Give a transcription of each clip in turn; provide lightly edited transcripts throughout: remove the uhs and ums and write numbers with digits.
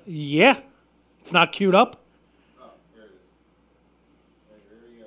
Yeah, it's not queued up. Oh, there it is. Right, here we go.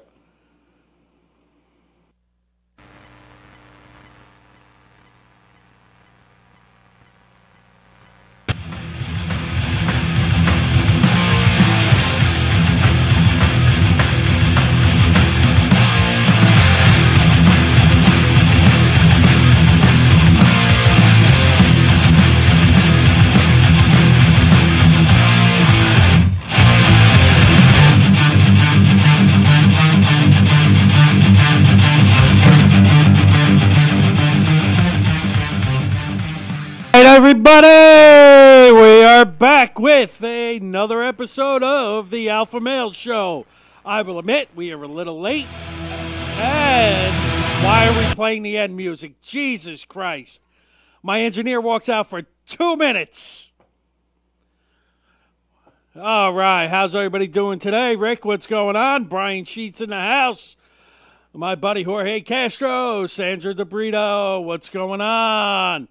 All right, everybody, we are back with another episode of the Alpha Male Show. I will admit we are a little late, and why are we playing the end music? Jesus Christ! My engineer walks out for 2 minutes. All right, how's everybody doing today? Rick, what's going on? Brian Sheets in the house. My buddy Jorge Castro, Sandra DeBrito, what's going on?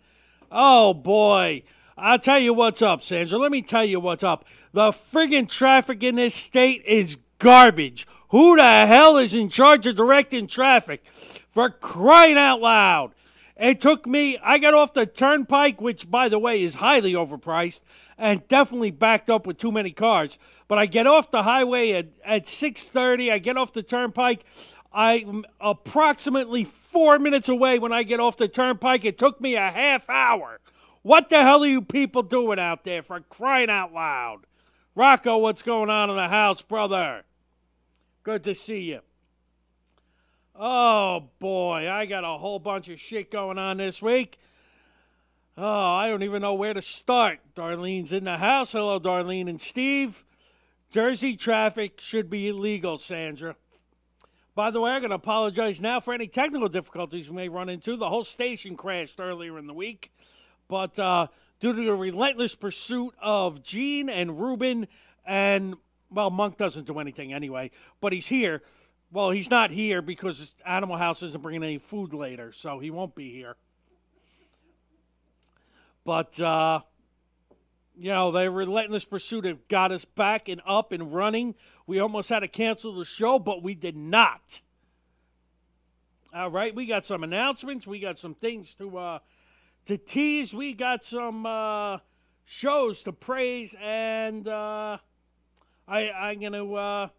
Oh boy. I'll tell you what's up, Sandra. Let me tell you what's up. The friggin' traffic in this state is garbage. Who the hell is in charge of directing traffic? For crying out loud. It took me, I got off the turnpike, which, by the way, is highly overpriced and definitely backed up with too many cars. But I get off the highway at 6:30. I get off the turnpike. I'm approximately 4 minutes away when I get off the turnpike. It took me a half hour. What the hell are you people doing out there for crying out loud? Rocco, what's going on in the house, brother? Good to see you. Oh boy, I got a whole bunch of shit going on this week. Oh, I don't even know where to start. Darlene's in the house. Hello, Darlene and Steve. Jersey traffic should be illegal, Sandra. By the way, I'm going to apologize now for any technical difficulties we may run into. The whole station crashed earlier in the week. But due to the relentless pursuit of Gene and Ruben, and, well, Monk doesn't do anything anyway, but he's here. Well, he's not here because Animal House isn't bringing any food later, so he won't be here. But, the relentless pursuit have got us back and up and running. We almost had to cancel the show, but we did not. All right, we got some announcements. We got some things to tease. We got some shows to praise, and I'm gonna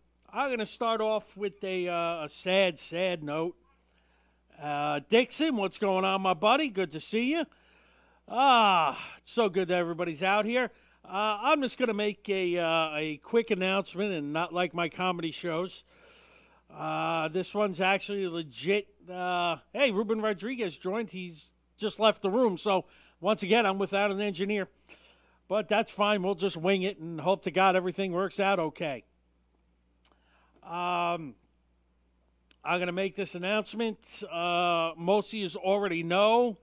start off with a sad note. Dixon, what's going on, my buddy? Good to see you. It's so good that everybody's out here. I'm just gonna make a quick announcement, and not like my comedy shows. This one's actually legit. Hey, Ruben Rodriguez joined. He's just left the room. So, once again, I'm without an engineer. But that's fine. We'll just wing it and hope to God everything works out okay. Um, I'm going to make this announcement. Most of you already know.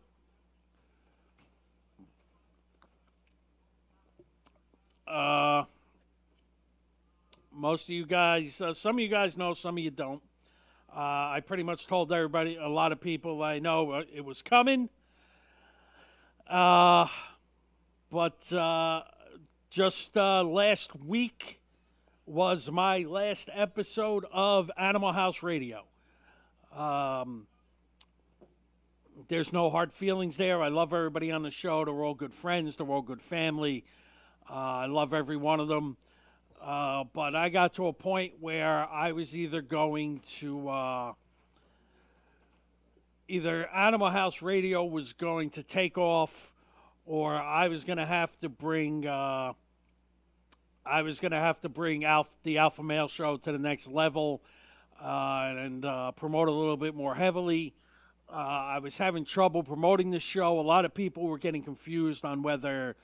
Uh, Most of you guys, some of you guys know, some of you don't. I pretty much told everybody, a lot of people I know, it was coming. Uh, but just last week was my last episode of Animal House Radio. Um, there's no hard feelings there. I love everybody on the show. They're all good friends. They're all good family. I love every one of them. But I got to a point where I was either going to either Animal House Radio was going to take off, or I was going to have to bring the Alpha Male Show to the next level and promote a little bit more heavily. I was having trouble promoting the show. A lot of people were getting confused on whether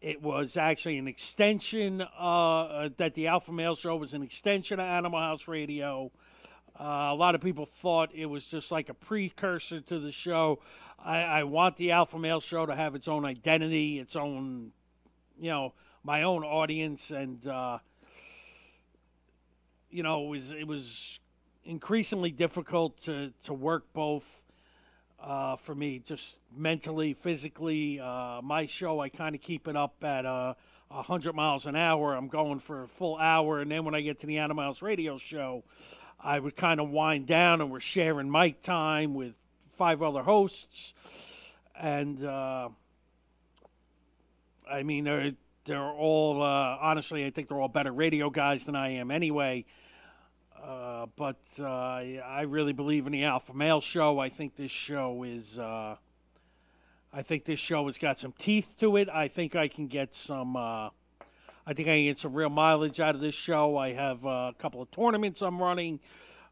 it was actually an extension, that the Alpha Male Show was an extension of Animal House Radio. A lot of people thought it was just like a precursor to the show. I want the Alpha Male Show to have its own identity, its own, my own audience, and it was increasingly difficult to work both for me, just mentally, physically. My show, I kind of keep it up at 100 miles an hour. I'm going for a full hour. And then when I get to the Animal House Radio Show, I would kind of wind down, and we're sharing mic time with 5 other hosts. And, I mean, they're all, honestly, I think they're all better radio guys than I am anyway. But I really believe in the Alpha Male Show. I think this show has got some teeth to it. I think I can get some real mileage out of this show. I have a couple of tournaments I'm running.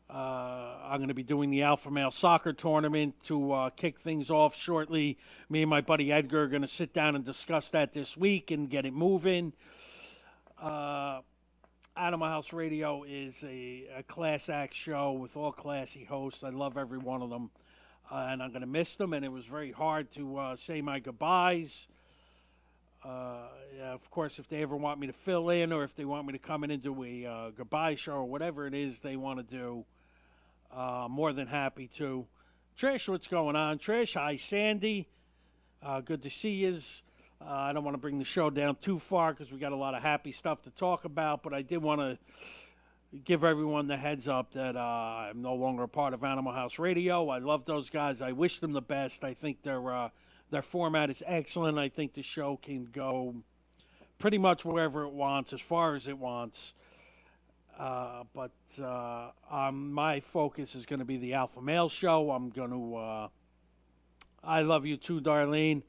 I'm going to be doing the Alpha Male Soccer Tournament to kick things off shortly. Me and my buddy Edgar are going to sit down and discuss that this week and get it moving. Animal House Radio is a class act show with all classy hosts. I love every one of them, and I'm going to miss them, and it was very hard to say my goodbyes. Yeah, of course, if they ever want me to fill in or if they want me to come in and do a goodbye show or whatever it is they want to do, more than happy to. Trish, what's going on? Trish, hi, Sandy. Good to see you. I don't want to bring the show down too far because we got a lot of happy stuff to talk about, but I did want to give everyone the heads up that I'm no longer a part of Animal House Radio. I love those guys. I wish them the best. I think their format is excellent. I think the show can go pretty much wherever it wants, as far as it wants. But my focus is going to be the Alpha Male Show. I love you too, Darlene.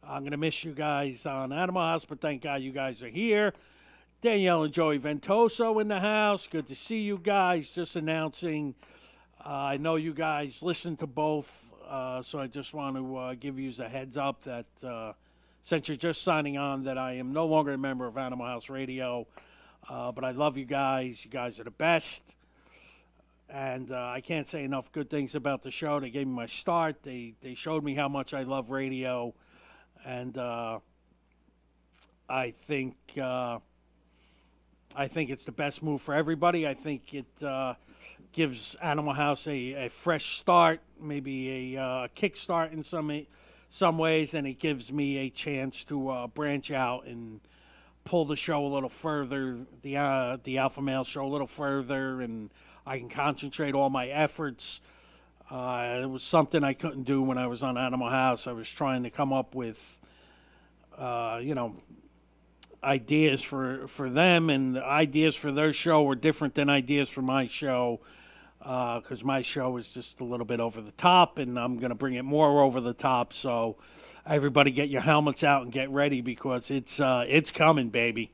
I'm going to miss you guys on Animal House, but thank God you guys are here. Danielle and Joey Ventoso in the house. Good to see you guys. Just announcing, I know you guys listen to both, so I just want to give you a heads up that since you're just signing on, that I am no longer a member of Animal House Radio, but I love you guys. You guys are the best. And I can't say enough good things about the show. They gave me my start. They showed me how much I love radio. And I think it's the best move for everybody. I think it gives Animal House a fresh start, maybe a kickstart in some ways, and it gives me a chance to branch out and pull the show a little further, the Alpha Male Show a little further, and I can concentrate all my efforts. It was something I couldn't do when I was on Animal House. I was trying to come up with, ideas for them, and ideas for their show were different than ideas for my show, because my show is just a little bit over the top, and I'm going to bring it more over the top. So everybody get your helmets out and get ready, because it's coming, baby.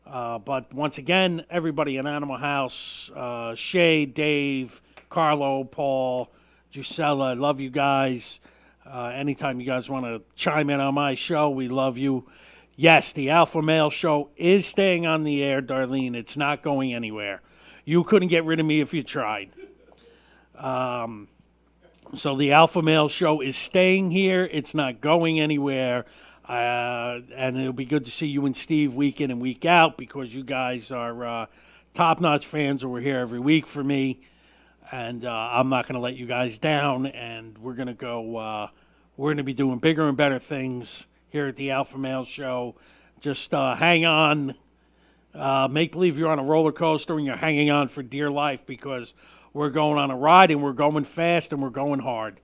But once again, everybody in Animal House, Shay, Dave, Carlo, Paul, Gisela, I love you guys. Anytime you guys want to chime in on my show, we love you. Yes, the Alpha Male Show is staying on the air, Darlene. It's not going anywhere. You couldn't get rid of me if you tried. So the Alpha Male Show is staying here. It's not going anywhere. And it'll be good to see you and Steve week in and week out, because you guys are top-notch fans who are here every week for me. And I'm not going to let you guys down. And we're going to go, we're going to be doing bigger and better things here at the Alpha Male Show. Just hang on. Make believe you're on a roller coaster and you're hanging on for dear life, because we're going on a ride, and we're going fast, and we're going hard.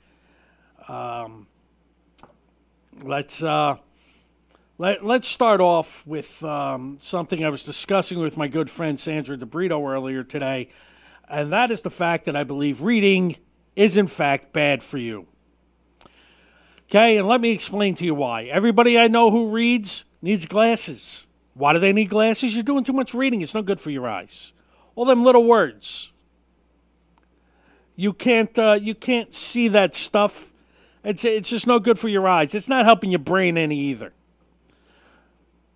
Let's start off with something I was discussing with my good friend Sandra DeBrito earlier today, and that is the fact that I believe reading is in fact bad for you. Okay, and let me explain to you why. Everybody I know who reads needs glasses. Why do they need glasses? You're doing too much reading. It's no good for your eyes. All them little words. You can't see that stuff. It's just no good for your eyes. It's not helping your brain any either.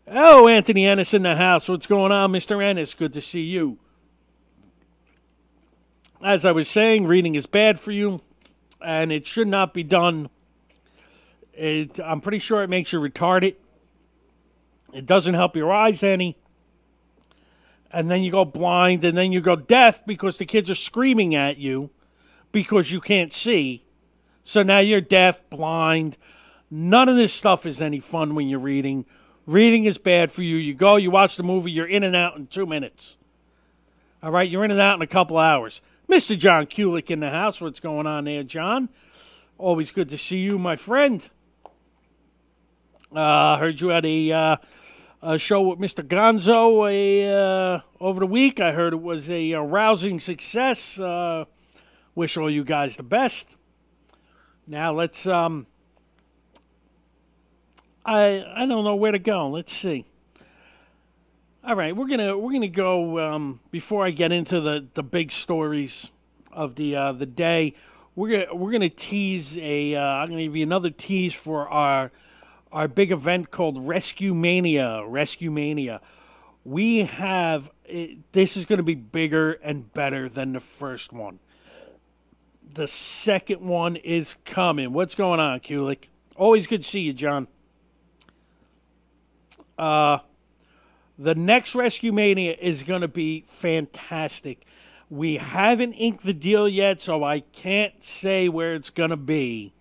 Oh, Anthony Ennis in the house. What's going on, Mr. Ennis? Good to see you. As I was saying, reading is bad for you, and it should not be done. I'm pretty sure it makes you retarded. It doesn't help your eyes any. And then you go blind, and then you go deaf because the kids are screaming at you because you can't see. So now you're deaf, blind. None of this stuff is any fun when you're reading. Reading is bad for you. You go, you watch the movie, you're in and out in 2 minutes. All right, you're in and out in a couple hours. Mr. John Kulik in the house. What's going on there, John? Always good to see you, my friend. Heard you had a show with Mr. Gonzo over the week. I heard it was a rousing success. Wish all you guys the best. Now let's I don't know where to go. Let's see. All right, we're gonna go before I get into the big stories of the day. We're gonna tease I'm gonna give you another tease for our big event called Rescue Mania. Rescue Mania. We have this is gonna be bigger and better than the first one. The second one is coming. What's going on, Kulik? Always good to see you, John. The next Rescue Mania is going to be fantastic. We haven't inked the deal yet, so I can't say where it's going to be.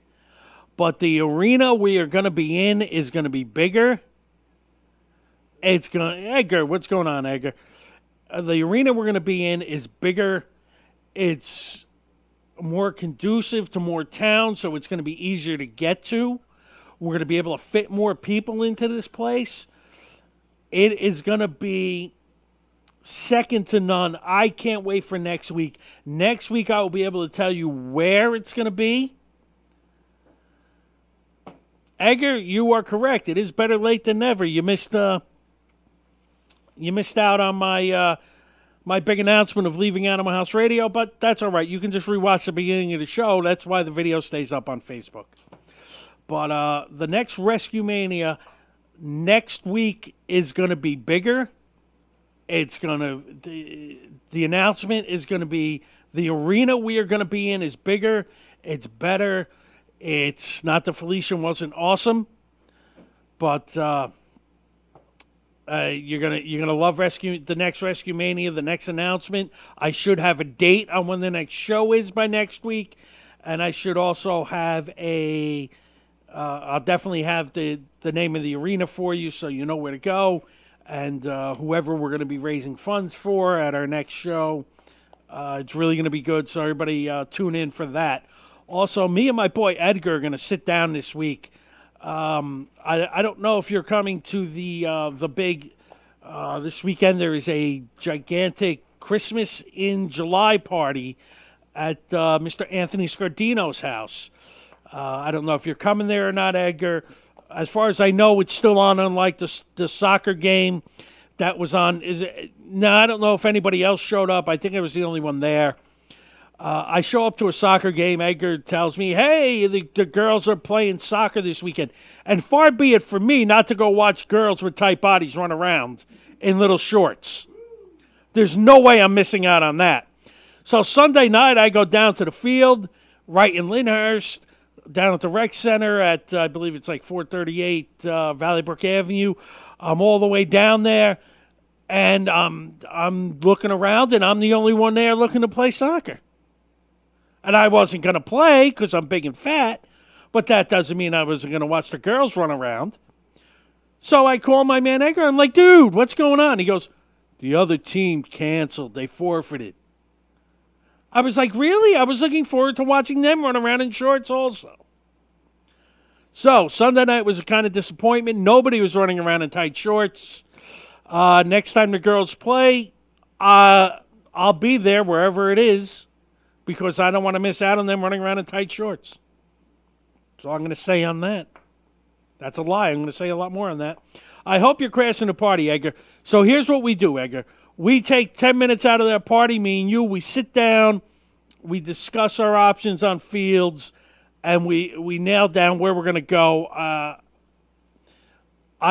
But the arena we are going to be in is going to be bigger. Edgar, what's going on, Edgar? The arena we're going to be in is bigger. It's more conducive to more towns, so it's going to be easier to get to. We're going to be able to fit more people into this place. It is going to be second to none. I can't wait for next week. Next week, I will be able to tell you where it's going to be. Edgar, you are correct. It is better late than never. You missed out on my big announcement of leaving Animal House Radio, but that's all right. You can just rewatch the beginning of the show. That's why the video stays up on Facebook. But the next Rescue Mania next week is going to be bigger. It's going to the announcement is going to be the arena we are going to be in is bigger. It's better. It's not that Felicia wasn't awesome, but you're gonna love the next Rescue Mania, the next announcement. I should have a date on when the next show is by next week, and I should also have I'll definitely have the name of the arena for you so you know where to go, and whoever we're going to be raising funds for at our next show. It's really going to be good, so everybody tune in for that. Also, me and my boy Edgar are going to sit down this week. I don't know if you're coming to the big this weekend. There is a gigantic Christmas in July party at Mr. Anthony Scardino's house. I don't know if you're coming there or not, Edgar. As far as I know, it's still on, unlike the soccer game that was on. I don't know if anybody else showed up. I think I was the only one there. I show up to a soccer game. Edgar tells me, hey, the girls are playing soccer this weekend. And far be it from me not to go watch girls with tight bodies run around in little shorts. There's no way I'm missing out on that. So Sunday night, I go down to the field right in Lyndhurst, down at the rec center at, I believe it's like 438 Valley Brook Avenue. I'm all the way down there, and I'm looking around, and I'm the only one there looking to play soccer. And I wasn't going to play because I'm big and fat, but that doesn't mean I wasn't going to watch the girls run around. So I call my man Edgar. I'm like, dude, what's going on? He goes, the other team canceled. They forfeited. I was like, really? I was looking forward to watching them run around in shorts also. So Sunday night was a kind of disappointment. Nobody was running around in tight shorts. Next time the girls play, I'll be there wherever it is, because I don't want to miss out on them running around in tight shorts. So I'm going to say on that. That's a lie. I'm going to say a lot more on that. I hope you're crashing the party, Edgar. So here's what we do, Edgar. We take 10 minutes out of that party, me and you. We sit down. We discuss our options on fields. And we nail down where we're going to go. I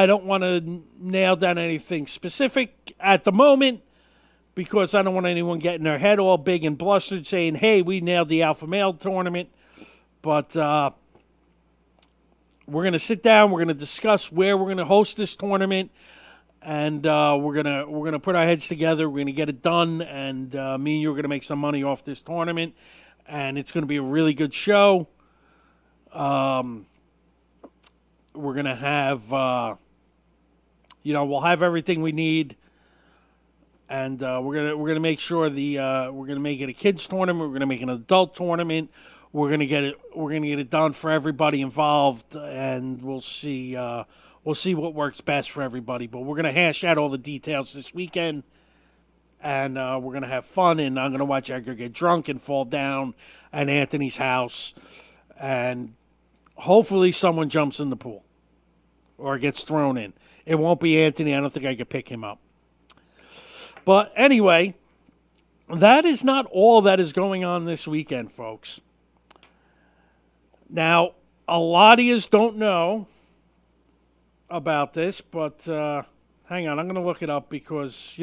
don't want to nail down anything specific at the moment, because I don't want anyone getting their head all big and blustered saying, hey, we nailed the Alpha Male tournament. But we're going to sit down. We're going to discuss where we're going to host this tournament. And we're gonna put our heads together. We're going to get it done. And me and you are going to make some money off this tournament. And it's going to be a really good show. We're going to have we'll have everything we need, and we're gonna make sure we're gonna make it a kids tournament. We're gonna make an adult tournament. We're gonna get it done for everybody involved, and we'll see what works best for everybody. But we're gonna hash out all the details this weekend, and we're gonna have fun. And I'm gonna watch Edgar get drunk and fall down at Anthony's house, and hopefully someone jumps in the pool or gets thrown in. It won't be Anthony. I don't think I could pick him up. But anyway, that is not all that is going on this weekend, folks. Now, a lot of you don't know about this, but hang on. I'm going to look it up because,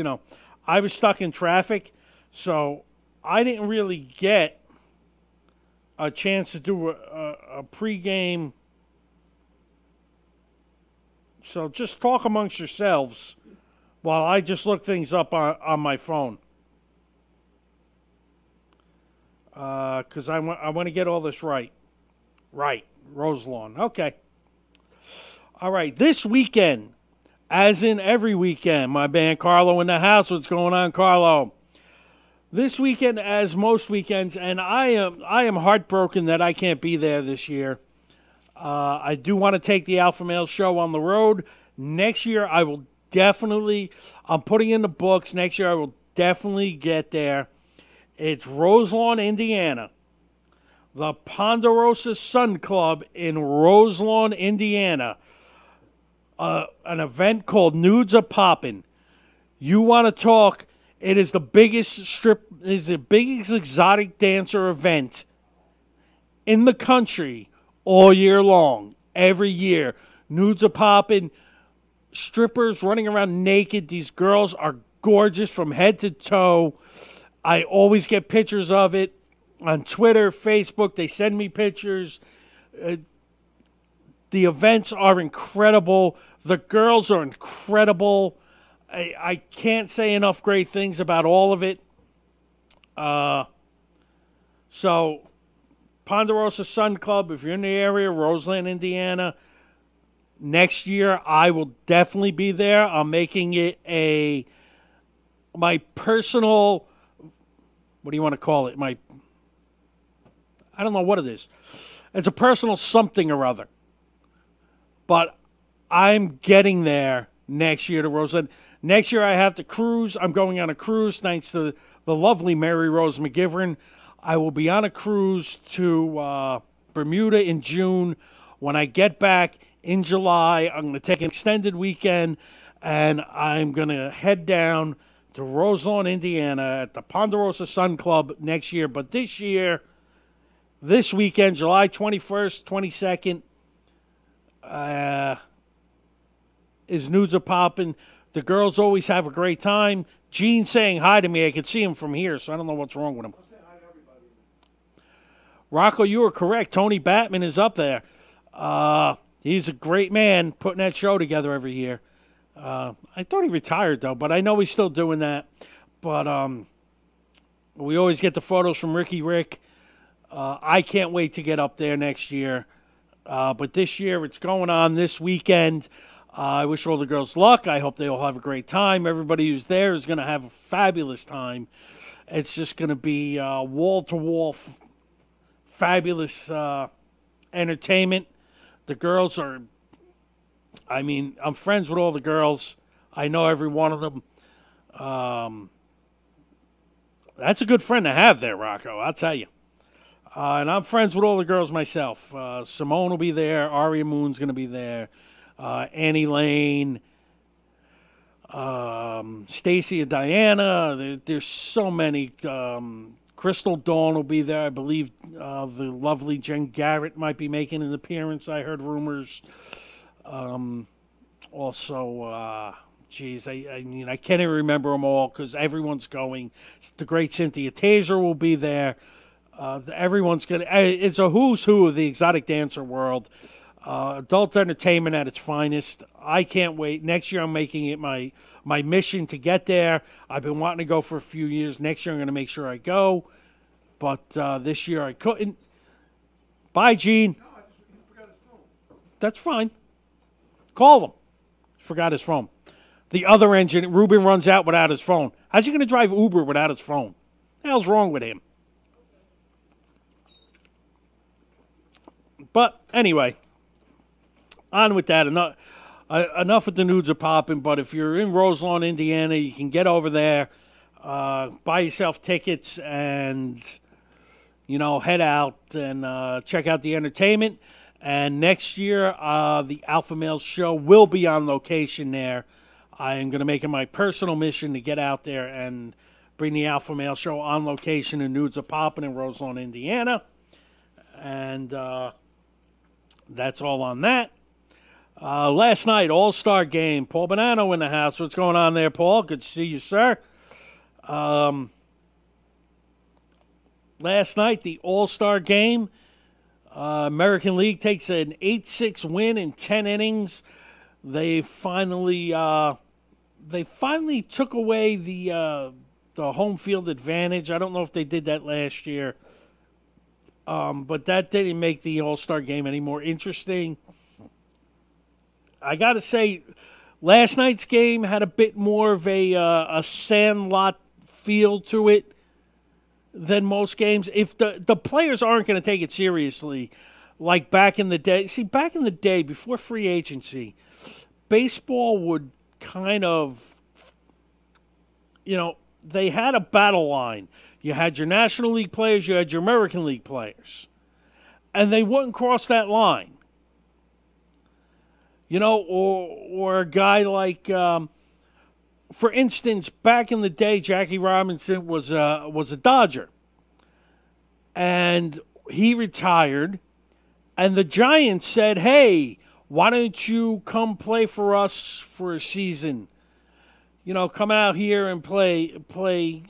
I was stuck in traffic, so I didn't really get a chance to do a pregame. So just talk amongst yourselves while I just look things up on my phone. Because I want to get all this right. Right, Roselawn. Okay. All right, this weekend, as in every weekend, my man Carlo in the house. What's going on, Carlo? This weekend, as most weekends, and I am heartbroken that I can't be there this year. I do want to take the Alpha Male Show on the road. Next year, I will definitely, I'm putting in the books. Next year, I will definitely get there. It's Roselawn, Indiana. The Ponderosa Sun Club in Roselawn, Indiana. An event called Nudes Are Poppin'. You want to talk, it is the biggest exotic dancer event in the country all year long. Every year. Nudes are popping. Strippers running around naked. These girls are gorgeous from head to toe. I always get pictures of it on Twitter, Facebook. They send me pictures. The events are incredible. The girls are incredible. I can't say enough great things about all of it. So, Ponderosa Sun Club, if you're in the area, Roseland, Indiana, next year I will definitely be there. I'm making it my personal, what do you want to call it? I don't know what it is. It's a personal something or other. But I'm getting there next year to Roseland. Next year I have to cruise. I'm going on a cruise thanks to the lovely Mary Rose McGivern. I will be on a cruise to Bermuda in June. When I get back in July, I'm going to take an extended weekend, and I'm going to head down to Roselawn, Indiana at the Ponderosa Sun Club next year. But this year, this weekend, July 21st, 22nd, is Nudes Are Poppin'. The girls always have a great time. Gene's saying hi to me. I can see him from here, so I don't know what's wrong with him. Rocco, you were correct. Tony Batman is up there. He's a great man putting that show together every year. I thought he retired, though, but I know he's still doing that. But we always get the photos from Ricky Rick. I can't wait to get up there next year. But this year, it's going on this weekend. I wish all the girls luck. I hope they all have a great time. Everybody who's there is going to have a fabulous time. It's just going to be wall-to-wall fabulous entertainment. The girls are, I'm friends with all the girls. I know every one of them. That's a good friend to have there, Rocco, I'll tell you. And I'm friends with all the girls myself. Simone will be there. Aria Moon's going to be there. Annie Lane. Stacy and Diana. There's so many. Crystal Dawn will be there. I believe the lovely Jen Garrett might be making an appearance. I heard rumors. Also, I can't even remember them all because everyone's going. The great Cynthia Taser will be there. Everyone's going to. It's a who's who of the exotic dancer world. Adult entertainment at its finest. I can't wait. Next year I'm making it my mission to get there. I've been wanting to go for a few years. Next year I'm going to make sure I go. But this year I couldn't. Bye, Gene. No, he forgot his phone. That's fine. Call him. Forgot his phone. the other engine, Ruben runs out without his phone. How's he going to drive Uber without his phone? What the hell's wrong with him? But anyway, on with that. Enough with the nudes are popping, but if you're in Roselawn, Indiana, you can get over there, buy yourself tickets, and, head out and check out the entertainment. And next year, the Alpha Male Show will be on location there. I am going to make it my personal mission to get out there and bring the Alpha Male Show on location in Nudes Are Poppin' in Roselawn, Indiana. And that's all on that. Last night, All-Star Game. Paul Bonanno in the house. What's going on there, Paul? Good to see you, sir. Last night, the All-Star Game. American League takes an 8-6 win in 10 innings. They finally took away the home field advantage. I don't know if they did that last year, but that didn't make the All-Star Game any more interesting. I got to say, last night's game had a bit more of a sandlot feel to it than most games. If the players aren't going to take it seriously, like back in the day. See, back in the day, before free agency, baseball would kind of, they had a battle line. You had your National League players, you had your American League players. And they wouldn't cross that line. Or a guy like, for instance, back in the day, Jackie Robinson was a Dodger. And he retired. And the Giants said, hey, why don't you come play for us for a season? Come out here and play, they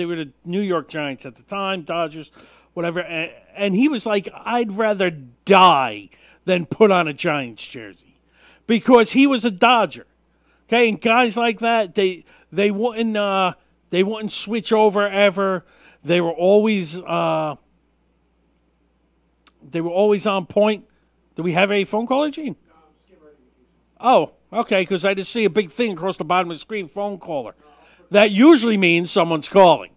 were the New York Giants at the time, Dodgers, whatever. And he was like, I'd rather die than put on a Giants jersey. Because he was a Dodger. Okay, and guys like that, they wouldn't switch over ever. They were always on point. Do we have a phone caller, Gene? No, I'm just getting ready to get Oh, okay, because I just see a big thing across the bottom of the screen, phone caller. That usually means someone's calling.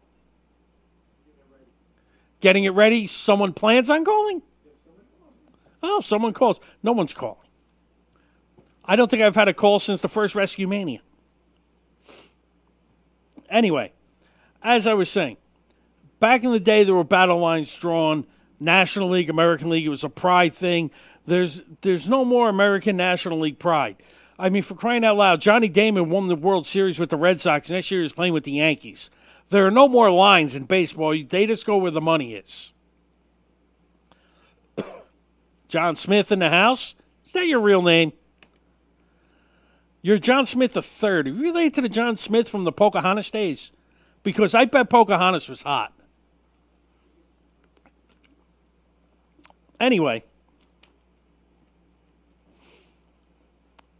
Getting it ready? Someone plans on calling? Oh, someone calls. No one's calling. I don't think I've had a call since the first Rescue Mania. Anyway, as I was saying, back in the day there were battle lines drawn, National League, American League. It was a pride thing. There's no more American National League pride. I mean, for crying out loud, Johnny Damon won the World Series with the Red Sox. Next year he's playing with the Yankees. There are no more lines in baseball. They just go where the money is. John Smith in the house? Is that your real name? You're John Smith III. Are you related to the John Smith from the Pocahontas days? Because I bet Pocahontas was hot. Anyway,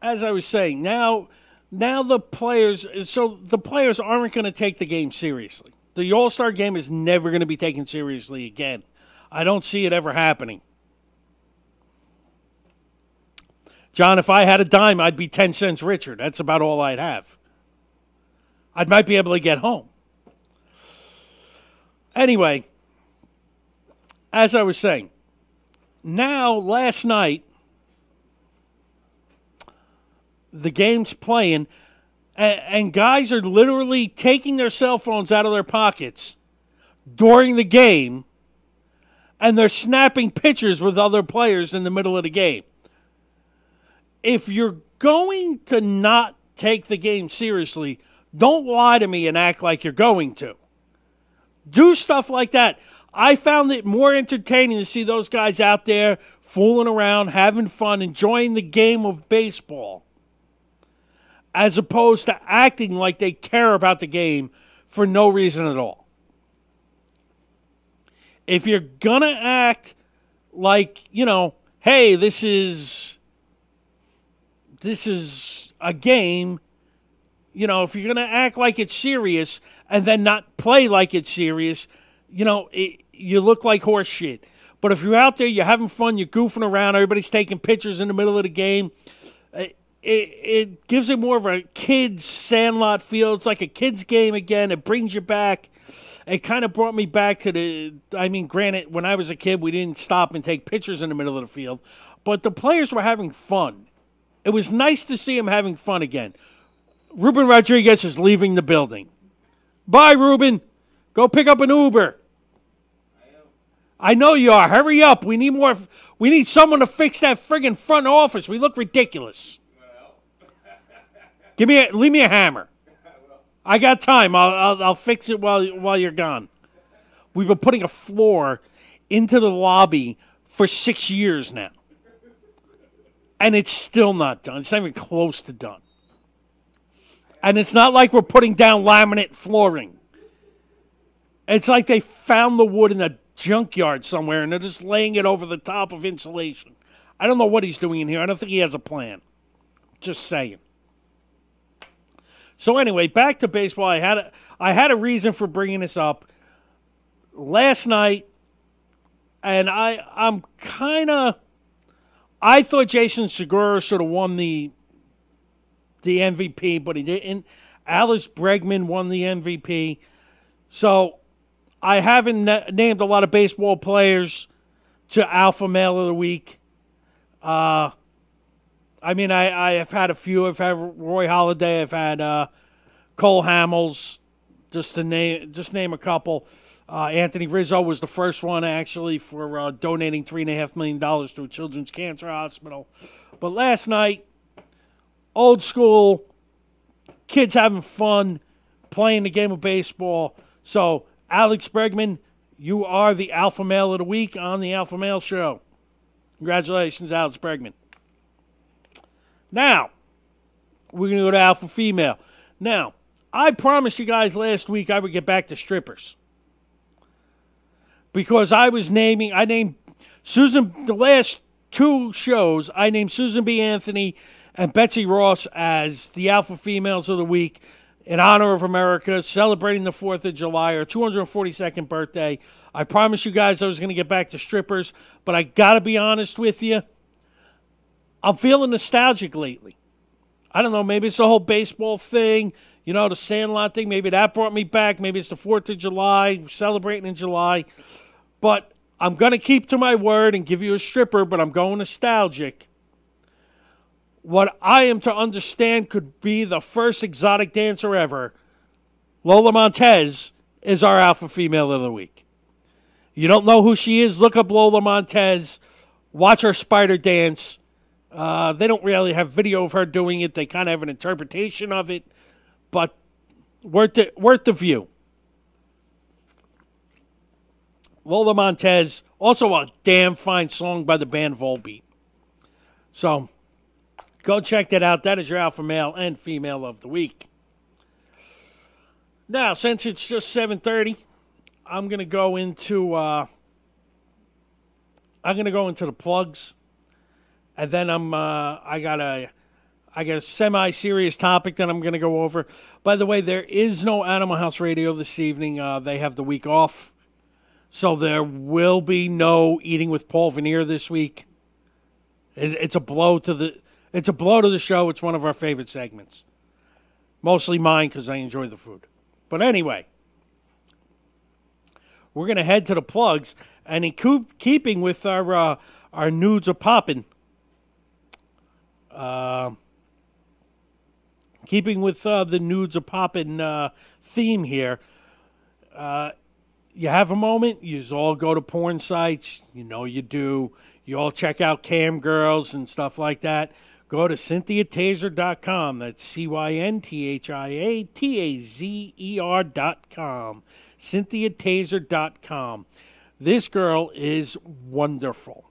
as I was saying, now the players aren't going to take the game seriously. The All-Star Game is never going to be taken seriously again. I don't see it ever happening. John, if I had a dime, I'd be 10 cents richer. That's about all I'd have. I might be able to get home. Anyway, as I was saying, now, last night, the game's playing, and guys are literally taking their cell phones out of their pockets during the game, and they're snapping pictures with other players in the middle of the game. If you're going to not take the game seriously, don't lie to me and act like you're going to. Do stuff like that. I found it more entertaining to see those guys out there fooling around, having fun, enjoying the game of baseball, as opposed to acting like they care about the game for no reason at all. If you're going to act like, hey, this is a game, if you're going to act like it's serious and then not play like it's serious, you look like horse shit. But if you're out there, you're having fun, you're goofing around, everybody's taking pictures in the middle of the game, it gives it more of a kid's Sandlot feel. It's like a kid's game again. It brings you back. It kind of brought me back to granted, when I was a kid, we didn't stop and take pictures in the middle of the field, but the players were having fun. It was nice to see them having fun again. Ruben Rodriguez is leaving the building. Bye, Ruben. Go pick up an Uber. I know you are. Hurry up. We need more. We need someone to fix that friggin' front office. We look ridiculous. Leave me a hammer. I got time. I'll fix it while you're gone. We've been putting a floor into the lobby for 6 years now, and it's still not done. It's not even close to done. And it's not like we're putting down laminate flooring. It's like they found the wood in a junkyard somewhere, and they're just laying it over the top of insulation. I don't know what he's doing in here. I don't think he has a plan. Just saying. So anyway, back to baseball. I had a reason for bringing this up last night, and I thought Jason Segura should have won the MVP, but he didn't. Alex Bregman won the MVP. So I haven't named a lot of baseball players to Alpha Male of the Week. I have had a few. I've had Roy Halladay. I've had Cole Hamels, just name a couple. Anthony Rizzo was the first one, actually, for donating $3.5 million to a children's cancer hospital. But last night, old school, kids having fun, playing the game of baseball. So, Alex Bregman, you are the Alpha Male of the Week on the Alpha Male Show. Congratulations, Alex Bregman. Now, we're going to go to Alpha Female. Now, I promised you guys last week I would get back to strippers. Because I named Susan, the last two shows, I named Susan B. Anthony and Betsy Ross as the Alpha Females of the Week in honor of America, celebrating the 4th of July, her 242nd birthday. I promised you guys I was going to get back to strippers, but I got to be honest with you. I'm feeling nostalgic lately. I don't know, maybe it's the whole baseball thing, the Sandlot thing. Maybe that brought me back. Maybe it's the 4th of July, celebrating in July. But I'm going to keep to my word and give you a stripper, but I'm going nostalgic. What I am to understand could be the first exotic dancer ever, Lola Montez, is our Alpha Female of the Week. You don't know who she is? Look up Lola Montez. Watch her spider dance. They don't really have video of her doing it. They kind of have an interpretation of it. But worth the view. Lola Montez, also a damn fine song by the band Volbeat. So, go check that out. That is your Alpha Male and Female of the Week. Now, since it's just 7:30, I'm going to go into the plugs, and then I got a semi-serious topic that I'm going to go over. By the way, there is no Animal House Radio this evening. They have the week off, so there will be no Eating with Paul Veneer this week. It's a blow to the show. It's one of our favorite segments, mostly mine because I enjoy the food. But anyway, we're going to head to the plugs, and in keeping with our nudes are popping. Keeping with the nudes are popping theme here, you have a moment, you all go to porn sites, you do. You all check out cam girls and stuff like that. Go to CynthiaTaser.com. That's CynthiaTazer.com. CynthiaTaser.com. This girl is wonderful.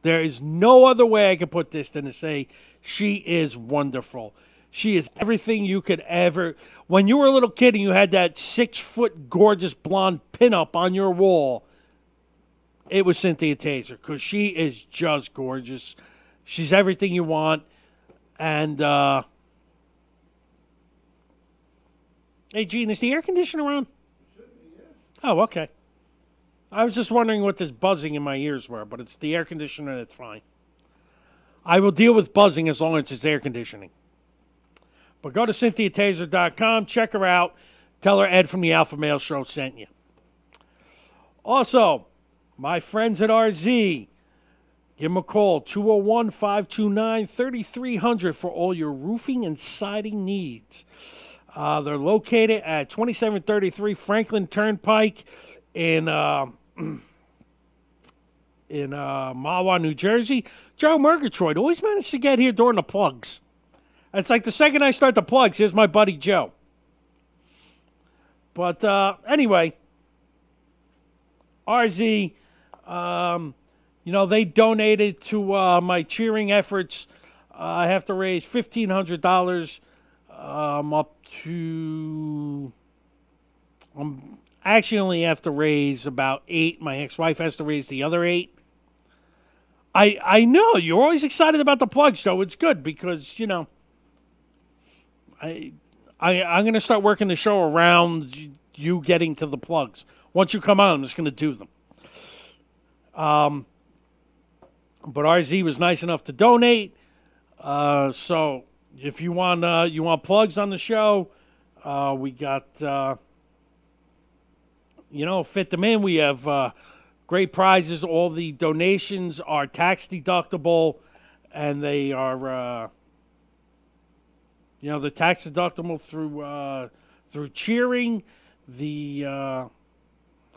There is no other way I could put this than to say she is wonderful. She is everything you could ever. When you were a little kid and you had that 6-foot gorgeous blonde pinup on your wall, it was Cynthia Taser, because she is just gorgeous. She's everything you want. And, hey, Gene, is the air conditioner on? Oh, okay. I was just wondering what this buzzing in my ears were, but it's the air conditioner, that's fine. I will deal with buzzing as long as it's air conditioning. But go to CynthiaTaser.com, check her out. Tell her Ed from the Alpha Male Show sent you. Also, my friends at RZ, give them a call, 201-529-3300 for all your roofing and siding needs. They're located at 2733 Franklin Turnpike in Mahwah, New Jersey. Joe Murgatroyd always managed to get here during the plugs. It's like the second I start the plugs, here's my buddy Joe. But anyway, RZ, they donated to my cheering efforts. I have to raise $1,500. Up to... I actually only have to raise about 8. My ex-wife has to raise the other 8. I know, you're always excited about the plugs, though. It's good because, I'm going to start working the show around you getting to the plugs. Once you come on, I'm just going to do them. But RZ was nice enough to donate. So if you want plugs on the show, we got, fit them in. We have great prizes. All the donations are tax deductible, and they are... the tax deductible through cheering.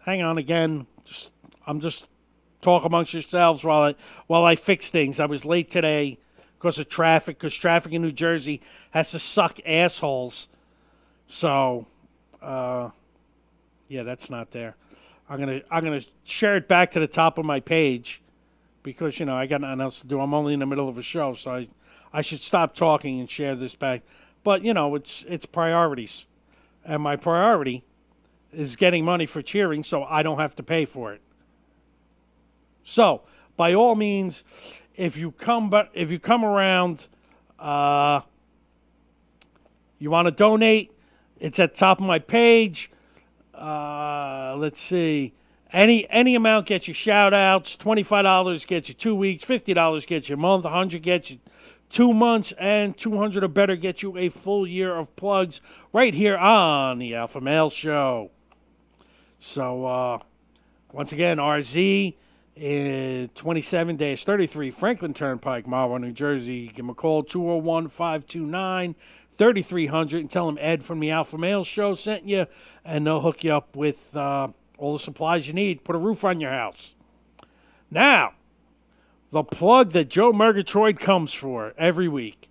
Hang on again. I'm just talk amongst yourselves while I fix things. I was late today because of traffic. Because traffic in New Jersey has to suck assholes. So, that's not there. I'm gonna share it back to the top of my page because I got nothing else to do. I'm only in the middle of a show, so I should stop talking and share this back. But, it's priorities. And my priority is getting money for cheering so I don't have to pay for it. So, by all means, if you come around, you want to donate, it's at the top of my page. Let's see. Any amount gets you shout-outs. $25 gets you 2 weeks. $50 gets you a month. $100 gets you 2 months, and $200 or better get you a full year of plugs right here on the Alpha Male Show. So, once again, RZ is 27-33 Franklin Turnpike, Mahwah, New Jersey. Give them a call, 201-529-3300, and tell them Ed from the Alpha Male Show sent you, and they'll hook you up with all the supplies you need. Put a roof on your house. Now, the plug that Joe Murgatroyd comes for every week.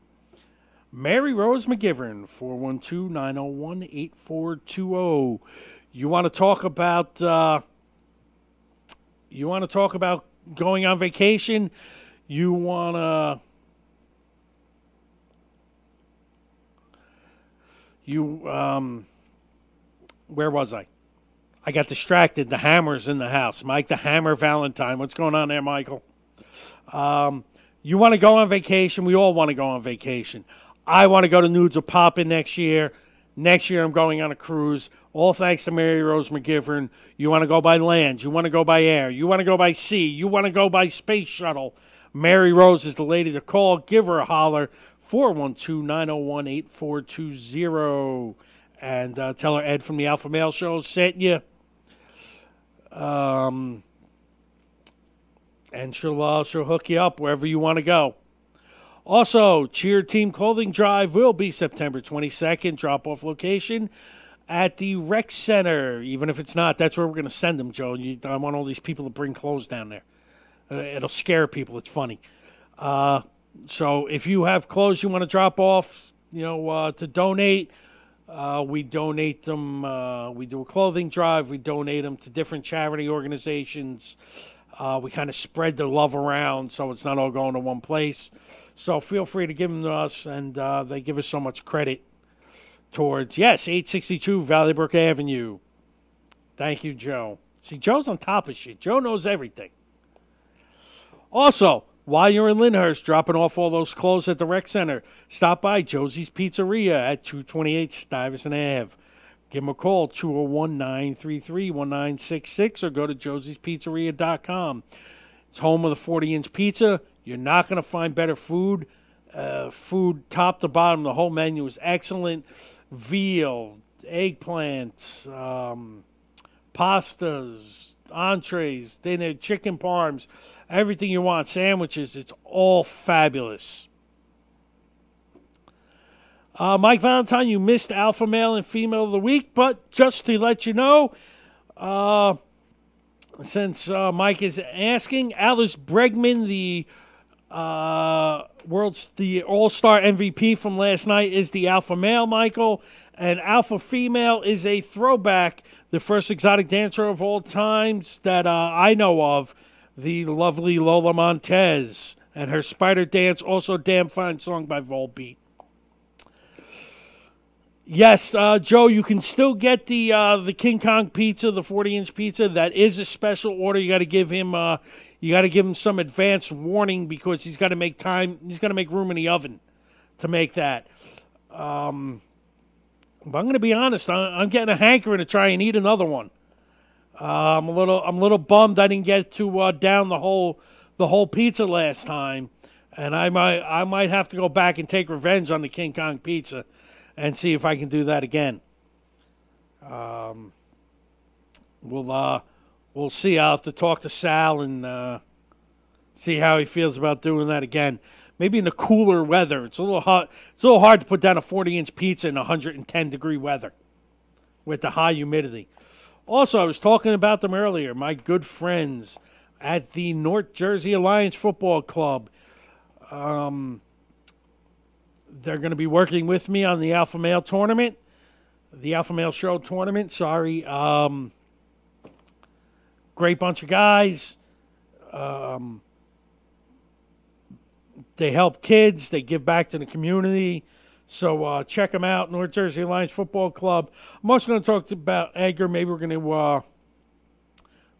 Mary Rose McGivern, 412-901-8420. You want to talk about going on vacation? You want to where was I? I got distracted. The Hammer's in the house. Mike the Hammer Valentine. What's going on there, Michael? You want to go on vacation? We all want to go on vacation. I want to go to Nudes of Poppin' next year. Next year I'm going on a cruise. All thanks to Mary Rose McGivern. You want to go by land. You want to go by air. You want to go by sea. You want to go by space shuttle. Mary Rose is the lady to call. Give her a holler. 412-901-8420. And tell her Ed from the Alpha Male Show sent you. And she'll hook you up wherever you want to go. Also, Cheer Team Clothing Drive will be September 22nd. Drop-off location at the Rec Center. Even if it's not, that's where we're going to send them, Joe. I want all these people to bring clothes down there. It'll scare people. It's funny. So if you have clothes you want to drop off, to donate, we donate them. We do a clothing drive. We donate them to different charity organizations. We kind of spread the love around so it's not all going to one place. So feel free to give them to us, and they give us so much credit towards, 862 Valley Brook Avenue. Thank you, Joe. See, Joe's on top of shit. Joe knows everything. Also, while you're in Lyndhurst dropping off all those clothes at the Rec Center, stop by Josie's Pizzeria at 228 Stuyvesant Ave. Give them a call, 201-933-1966, or go to josiespizzeria.com. It's home of the 40-inch pizza. You're not going to find better food. Food top to bottom, the whole menu is excellent. Veal, eggplants, pastas, entrees, dinner, chicken parms, everything you want, sandwiches. It's all fabulous. Mike Valentine, you missed Alpha Male and Female of the Week, but just to let you know, since Mike is asking, Alice Bregman, the the All-Star MVP from last night, is the Alpha Male, Michael, and Alpha Female is a throwback, the first exotic dancer of all times that I know of, the lovely Lola Montez, and her Spider Dance, also a damn fine song by Volbeat. Yes, Joe, you can still get the King Kong pizza, the 40-inch pizza. That is a special order. You got to give him some advance warning because he's got to make time. He's got to make room in the oven to make that. But I'm going to be honest. I'm getting a hankering to try and eat another one. I'm a little bummed I didn't get to down the whole pizza last time, and I might have to go back and take revenge on the King Kong pizza and see if I can do that again. We'll see. I'll have to talk to Sal and see how he feels about doing that again. Maybe in the cooler weather. It's a little hot. It's a little hard to put down a 40-inch pizza in 110-degree weather with the high humidity. Also, I was talking about them earlier. My good friends at the North Jersey Alliance Football Club. They're going to be working with me on the Alpha Male tournament, the Alpha Male Show tournament. Sorry. Great bunch of guys. They help kids. They give back to the community. So check them out, North Jersey Alliance Football Club. I'm also going to talk about Edgar. Maybe we're going to.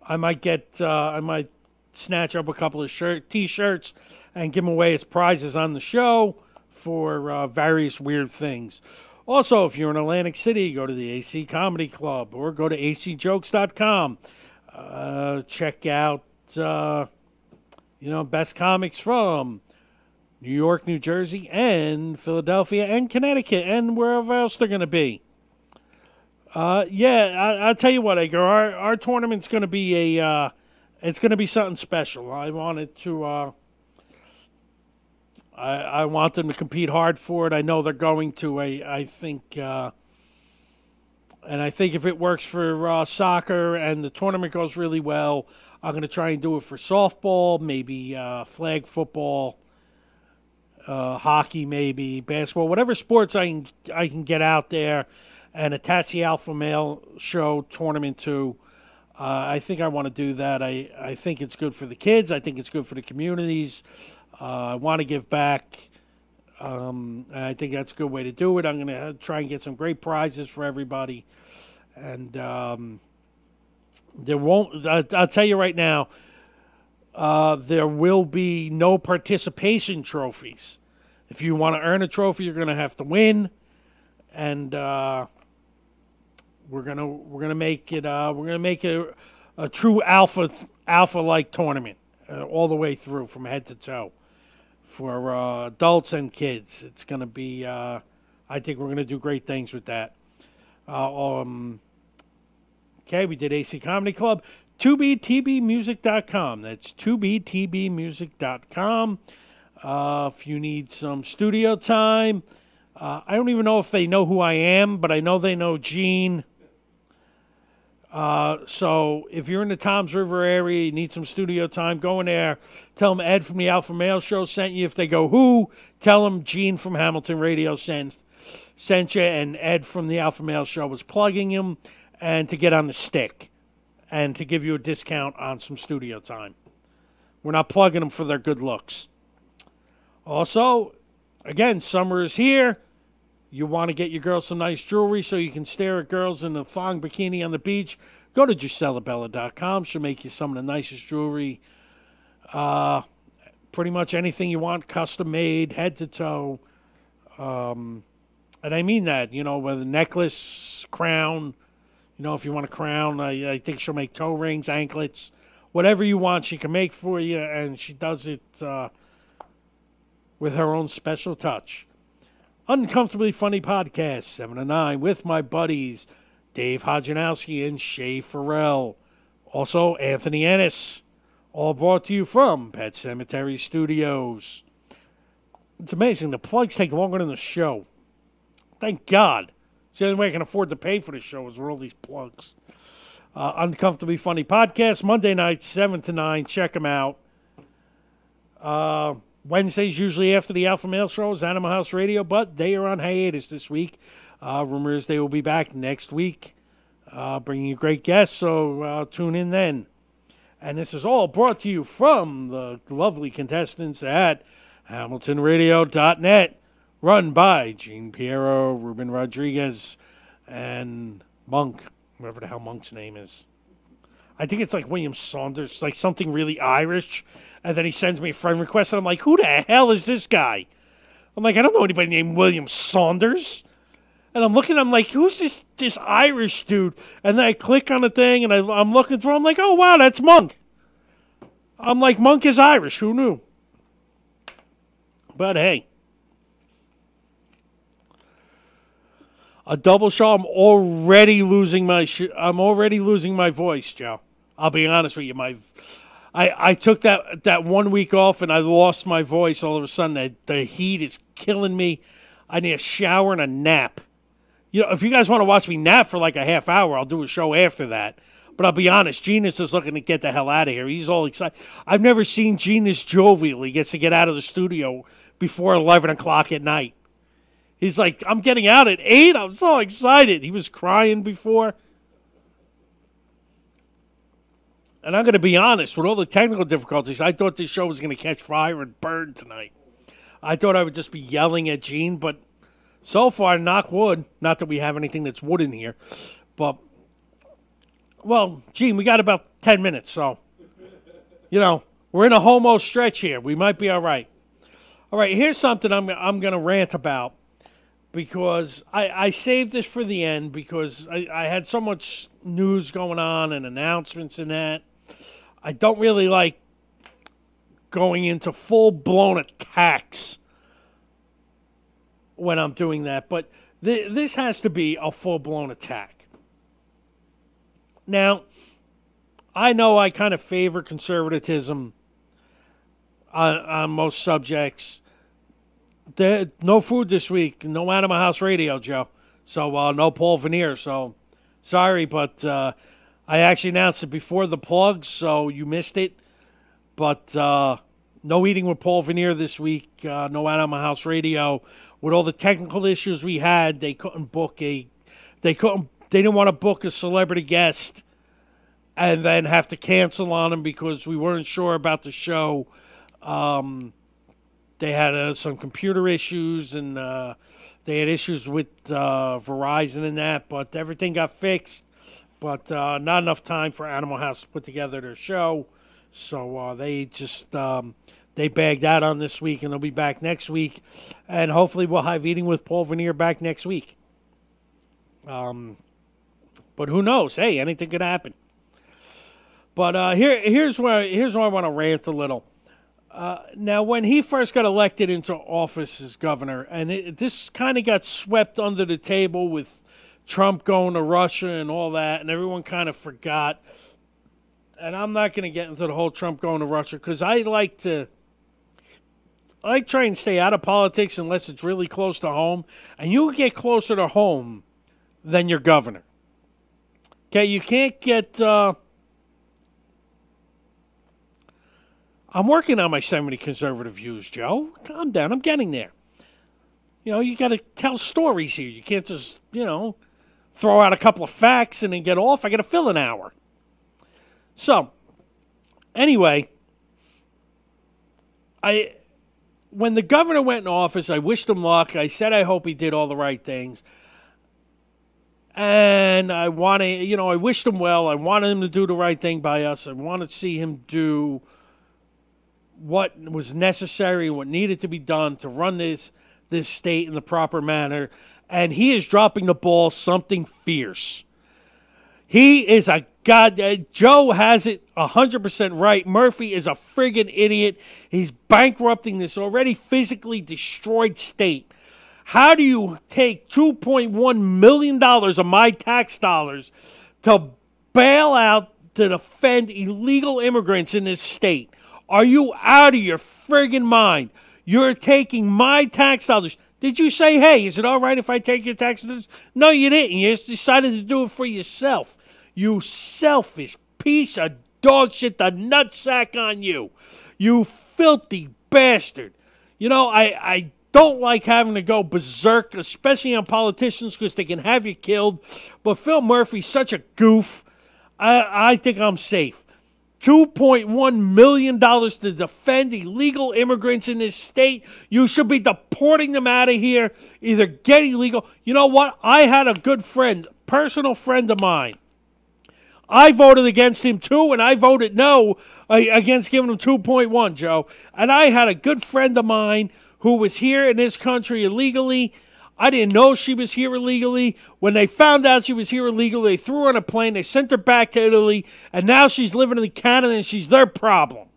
I might snatch up a couple of T-shirts and give them away as prizes on the show for various weird things. Also, if you're in Atlantic City, go to the AC Comedy Club or go to acjokes.com. Check out, best comics from New York, New Jersey, and Philadelphia, and Connecticut, and wherever else they're going to be. I'll tell you what, Edgar, our tournament's going to be it's going to be something special. I wanted to. I want them to compete hard for it. I know they're going to. I think, and I think if it works for soccer and the tournament goes really well, I'm going to try and do it for softball, maybe flag football, hockey, maybe basketball, whatever sports I can get out there and attach the Alpha Male Show tournament to. I think I want to do that. I think it's good for the kids. I think it's good for the communities. I want to give back. I think that's a good way to do it. I'm going to try and get some great prizes for everybody. And there won't, I'll tell you right now, there will be no participation trophies. If you want to earn a trophy, you're going to have to win. And we're gonna make it a true alpha-like tournament all the way through from head to toe for adults and kids. It's gonna be I think we're gonna do great things with that. Okay, we did AC Comedy Club. 2btbmusic.com. That's 2btbmusic.com. If you need some studio time, I don't even know if they know who I am, but I know they know Gene. So if you're in the Toms River area, you need some studio time, go in there. Tell them Ed from the Alpha Male Show sent you. If they go, who? Tell them Gene from Hamilton Radio sent you, and Ed from the Alpha Male Show was plugging him, and to get on the stick, and to give you a discount on some studio time. We're not plugging them for their good looks. Also, again, summer is here. You want to get your girl some nice jewelry so you can stare at girls in a thong bikini on the beach, go to GiselleBella.com. She'll make you some of the nicest jewelry. Pretty much anything you want, custom made, head to toe. And I mean that, whether necklace, crown, if you want a crown, I think she'll make toe rings, anklets, whatever you want she can make for you, and she does it with her own special touch. Uncomfortably Funny Podcast, 7 to 9, with my buddies Dave Hodjanowski and Shay Farrell. Also, Anthony Ennis. All brought to you from Pet Cemetery Studios. It's amazing. The plugs take longer than the show. Thank God. It's the only way I can afford to pay for the show is with all these plugs. Uncomfortably Funny Podcast, Monday nights, 7 to 9. Check them out. Wednesdays, usually after the Alpha Male Show, is Animal House Radio, but they are on hiatus this week. Rumor is they will be back next week, bringing you great guests, so tune in then. And this is all brought to you from the lovely contestants at HamiltonRadio.net, run by Gene Piero, Ruben Rodriguez, and Monk, whatever the hell Monk's name is. I think it's like William Saunders, like something really Irish. And then he sends me a friend request, and I'm like, who the hell is this guy? I'm like, I don't know anybody named William Saunders. And I'm looking, I'm like, who's this Irish dude? And then I click on the thing, and I'm looking through, I'm like, oh, wow, that's Monk. I'm like, Monk is Irish. Who knew? But hey. A double show, I'm already losing my voice, Joe. I'll be honest with you. I took that 1 week off, and I lost my voice all of a sudden. The heat is killing me. I need a shower and a nap. You know, if you guys want to watch me nap for like a half hour, I'll do a show after that. But I'll be honest, Genius is looking to get the hell out of here. He's all excited. I've never seen Genius jovial. He gets to get out of the studio before 11 o'clock at night. He's like, I'm getting out at 8. I'm so excited. He was crying before. And I'm going to be honest, with all the technical difficulties, I thought this show was going to catch fire and burn tonight. I thought I would just be yelling at Gene, but so far, knock wood. Not that we have anything that's wood in here. But, well, Gene, we got about 10 minutes, so, you know, we're in a homo stretch here. We might be all right. All right, here's something I'm going to rant about, because I saved this for the end because I had so much news going on and announcements and that. I don't really like going into full-blown attacks when I'm doing that, but this has to be a full-blown attack. Now, I know I kind of favor conservatism on most subjects. No food this week, no Animal House Radio, Joe. So no Paul Veneer. So sorry, but I actually announced it before the plugs, so you missed it. But no eating with Paul Veneer this week. No Animal House Radio. With all the technical issues we had, they couldn't book They didn't want to book a celebrity guest and then have to cancel on them because we weren't sure about the show. They had some computer issues, and they had issues with Verizon and that, but everything got fixed. But not enough time for Animal House to put together their show. So they just they bagged out on this week, and they'll be back next week. And hopefully we'll have Eating with Paul Veneer back next week. But who knows? Hey, anything could happen. But here's where I want to rant a little. Now, when he first got elected into office as governor, and this kind of got swept under the table with Trump going to Russia and all that, and everyone kind of forgot. And I'm not going to get into the whole Trump going to Russia because I try and stay out of politics unless it's really close to home. And you get closer to home than your governor. Okay, you can't get... I'm working on my 70 conservative views, Joe. Calm down. I'm getting there. You know, you got to tell stories here. You can't just, throw out a couple of facts and then get off. I got to fill an hour. So, anyway, when the governor went in office, I wished him luck. I said I hope he did all the right things. And I wished him well. I wanted him to do the right thing by us. I wanted to see him do what was necessary, what needed to be done to run this state in the proper manner. And he is dropping the ball something fierce. He is a God, Joe has it 100% right. Murphy is a friggin' idiot. He's bankrupting this already physically destroyed state. How do you take $2.1 million of my tax dollars to bail out to defend illegal immigrants in this state? Are you out of your friggin' mind? You're taking my tax dollars. Did you say, hey, is it all right if I take your tax dollars? No, you didn't. You just decided to do it for yourself. You selfish piece of dog shit, the nutsack on you. You filthy bastard. You know, I don't like having to go berserk, especially on politicians because they can have you killed. But Phil Murphy's such a goof. I think I'm safe. $2.1 million to defend illegal immigrants in this state. You should be deporting them out of here. Either get illegal. You know what? I had a good friend, personal friend of mine. I voted against him too, and I voted no against giving him 2.1, Joe. And I had a good friend of mine who was here in this country illegally. I didn't know she was here illegally. When they found out she was here illegally, they threw her on a plane, they sent her back to Italy, and now she's living in Canada, and she's their problem.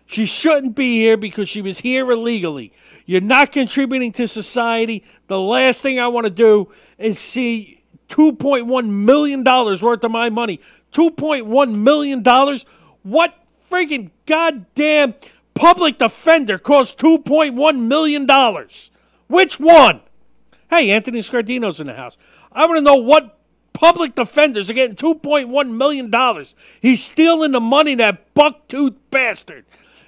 She shouldn't be here because she was here illegally. You're not contributing to society. The last thing I want to do is see $2.1 million worth of my money. $2.1 million? What friggin' goddamn public defender costs $2.1 million? Which one? Hey, Anthony Scardino's in the house. I want to know what public defenders are getting $2.1 million. He's stealing the money, that buck-toothed bastard.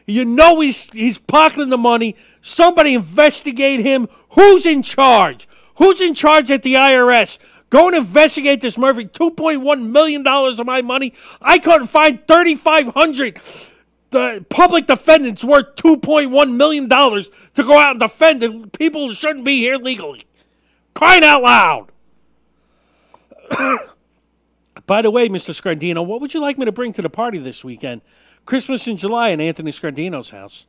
You know he's pocketing the money. Somebody investigate him. Who's in charge? Who's in charge at the IRS? Go and investigate this Murphy. $2.1 million of my money. I couldn't find 3,500 public defendants worth $2.1 million to go out and defend the people who shouldn't be here legally. Crying out loud. By the way, Mr. Scardino, what would you like me to bring to the party this weekend? Christmas in July in Anthony Scardino's house.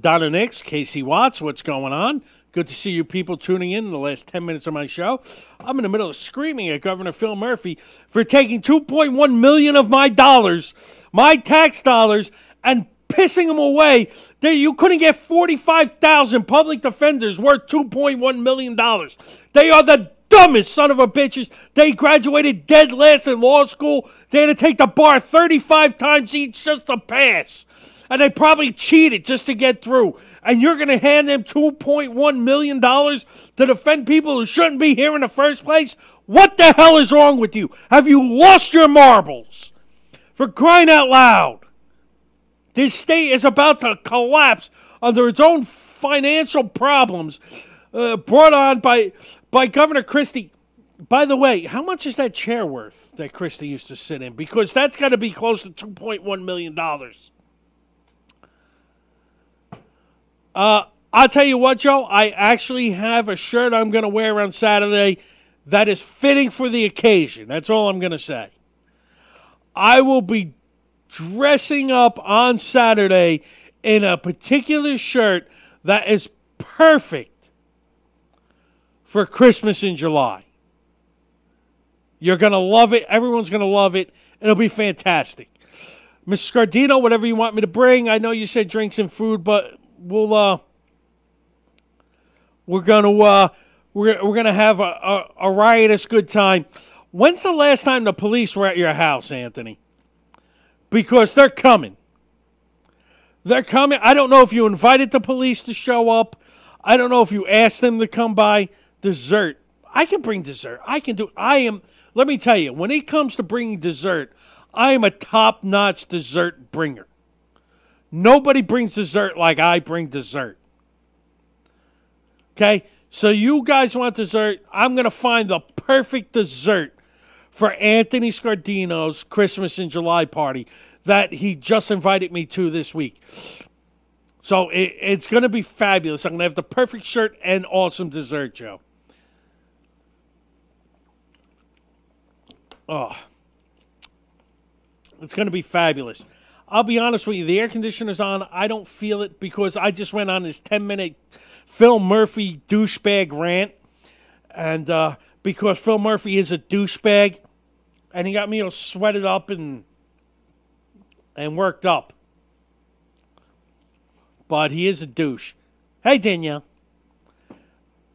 Donna Nix, Casey Watts, what's going on? Good to see you people tuning in the last 10 minutes of my show. I'm in the middle of screaming at Governor Phil Murphy for taking $2.1 million of my dollars, my tax dollars, and pissing them away. You couldn't get 45,000 public defenders worth $2.1 million. They are the dumbest son of a bitches. They graduated dead last in law school. They had to take the bar 35 times each just to pass. And they probably cheated just to get through. And you're going to hand them $2.1 million to defend people who shouldn't be here in the first place? What the hell is wrong with you? Have you lost your marbles? For crying out loud. This state is about to collapse under its own financial problems brought on by Governor Christie. By the way, how much is that chair worth that Christie used to sit in? Because that's got to be close to $2.1 million. I'll tell you what, Joe, I actually have a shirt I'm going to wear on Saturday that is fitting for the occasion. That's all I'm going to say. I will be dressing up on Saturday in a particular shirt that is perfect for Christmas in July. You're going to love it. Everyone's going to love it. It'll be fantastic. Mr. Scardino, whatever you want me to bring. I know you said drinks and food, but we're gonna have a riotous good time. When's the last time the police were at your house, Anthony? Because they're coming. They're coming. I don't know if you invited the police to show up. I don't know if you asked them to come by. Dessert. I can bring dessert. Let me tell you, when it comes to bringing dessert, I am a top-notch dessert bringer. Nobody brings dessert like I bring dessert. Okay? So you guys want dessert? I'm going to find the perfect dessert for Anthony Scardino's Christmas in July party that he just invited me to this week. So it's going to be fabulous. I'm going to have the perfect shirt and awesome dessert, Joe. Oh. It's going to be fabulous. I'll be honest with you, the air conditioner's on. I don't feel it because I just went on this 10-minute Phil Murphy douchebag rant. And because Phil Murphy is a douchebag, and he got me all sweated up and worked up. But he is a douche. Hey, Danielle.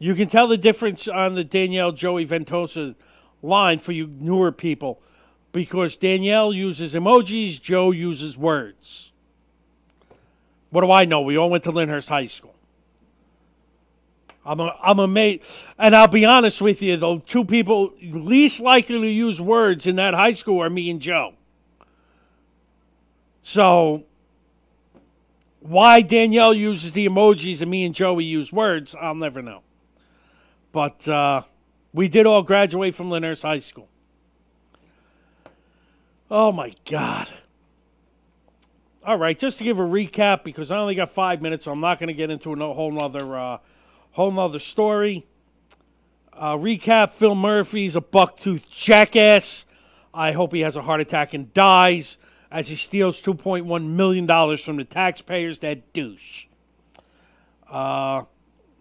You can tell the difference on the Danielle Joey Ventosa line for you newer people, because Danielle uses emojis, Joe uses words. What do I know? We all went to Lyndhurst High School. I'm amazed. And I'll be honest with you, the two people least likely to use words in that high school are me and Joe. So, why Danielle uses the emojis and me and Joey use words, I'll never know. But we did all graduate from Lyndhurst High School. Oh, my God. All right, just to give a recap, because I only got 5 minutes, so I'm not going to get into a whole nother story. Recap, Phil Murphy's a buck-toothed jackass. I hope he has a heart attack and dies as he steals $2.1 million from the taxpayers, that douche.